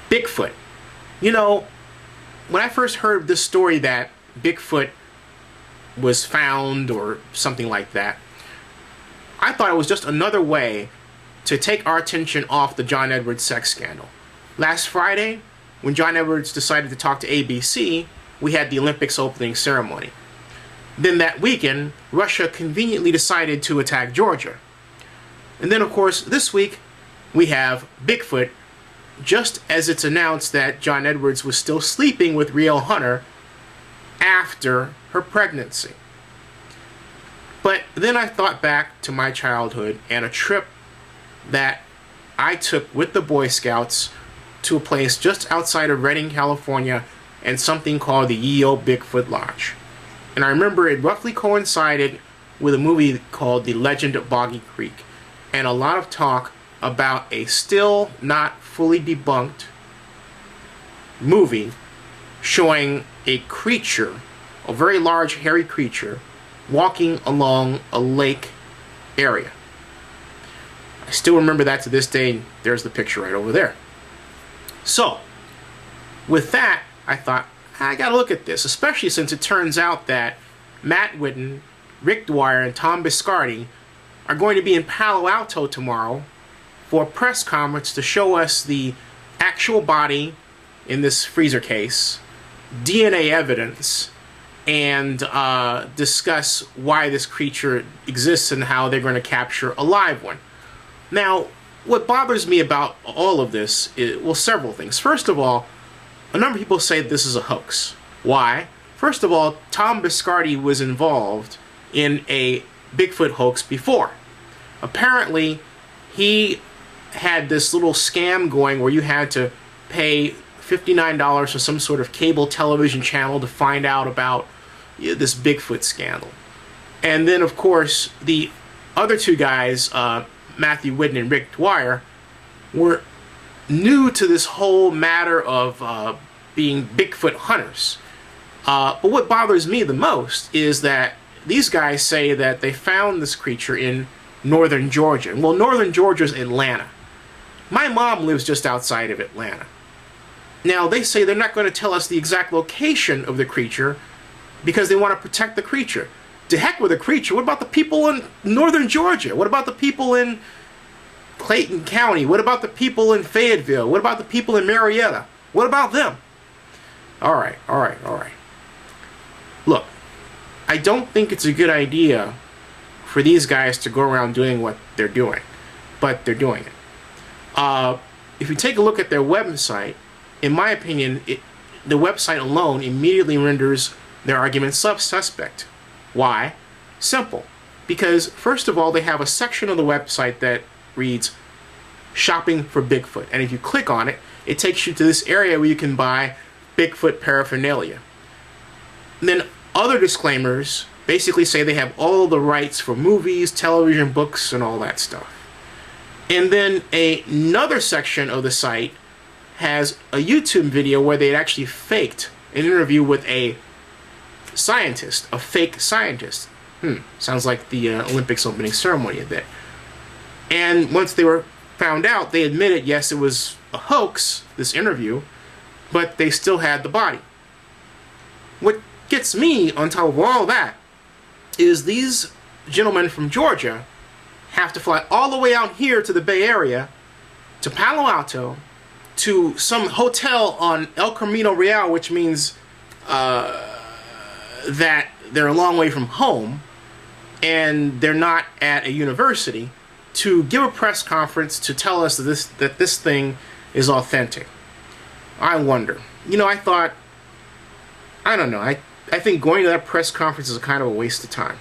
Bigfoot. You know, when I first heard this story that Bigfoot was found or something like that, I thought it was just another way to take our attention off the John Edwards sex scandal. Last Friday, when John Edwards decided to talk to ABC, we had the Olympics opening ceremony. Then that weekend, Russia conveniently decided to attack Georgia. And then, of course, this week, we have Bigfoot, just as it's announced that John Edwards was still sleeping with Riel Hunter after her pregnancy. But then I thought back to my childhood and a trip that I took with the Boy Scouts to a place just outside of Redding, California, and something called the Ye Olde Bigfoot Lodge. And I remember it roughly coincided with a movie called The Legend of Boggy Creek, and a lot of talk about a still not fully debunked movie showing a creature, a very large hairy creature, walking along a lake area. I still remember that to this day. There's the picture right over there. So, with that, I thought, I gotta look at this, especially since it turns out that Matt Whitten, Rick Dwyer, and Tom Biscardi are going to be in Palo Alto tomorrow for a press conference to show us the actual body in this freezer case, DNA evidence, and discuss why this creature exists and how they're going to capture a live one. Now, what bothers me about all of this is, well, several things. First of all, a number of people say this is a hoax. Why? First of all, Tom Biscardi was involved in a Bigfoot hoax before. Apparently, he had this little scam going where you had to pay $59 for some sort of cable television channel to find out about this Bigfoot scandal. And then, of course, the other two guys, Matthew Whitten and Rick Dwyer, were new to this whole matter of being Bigfoot hunters. But what bothers me the most is that these guys say that they found this creature in northern Georgia. Well, northern Georgia is Atlanta. My mom lives just outside of Atlanta. Now, they say they're not going to tell us the exact location of the creature because they want to protect the creature. To heck with the creature. What about the people in northern Georgia? What about the people in Clayton County? What about the people in Fayetteville? What about the people in Marietta? What about them? All right. Look, I don't think it's a good idea for these guys to go around doing what they're doing, but they're doing it. If you take a look at their website, in my opinion, the website alone immediately renders their argument suspect. Why? Simple. Because, first of all, they have a section of the website that reads Shopping for Bigfoot. And if you click on it, it takes you to this area where you can buy Bigfoot paraphernalia. And then other disclaimers basically say they have all the rights for movies, television, books, and all that stuff. And then another section of the site has a YouTube video where they actually faked an interview with a scientist, a fake scientist. Sounds like the Olympics opening ceremony a bit. And once they were found out, they admitted, yes, it was a hoax, this interview, but they still had the body. What gets me on top of all that is these gentlemen from Georgia have to fly all the way out here to the Bay Area, to Palo Alto, to some hotel on El Camino Real, which means that they're a long way from home, and they're not at a university, to give a press conference to tell us that this thing is authentic. I wonder. You know, I don't know. I think going to that press conference is kind of a waste of time.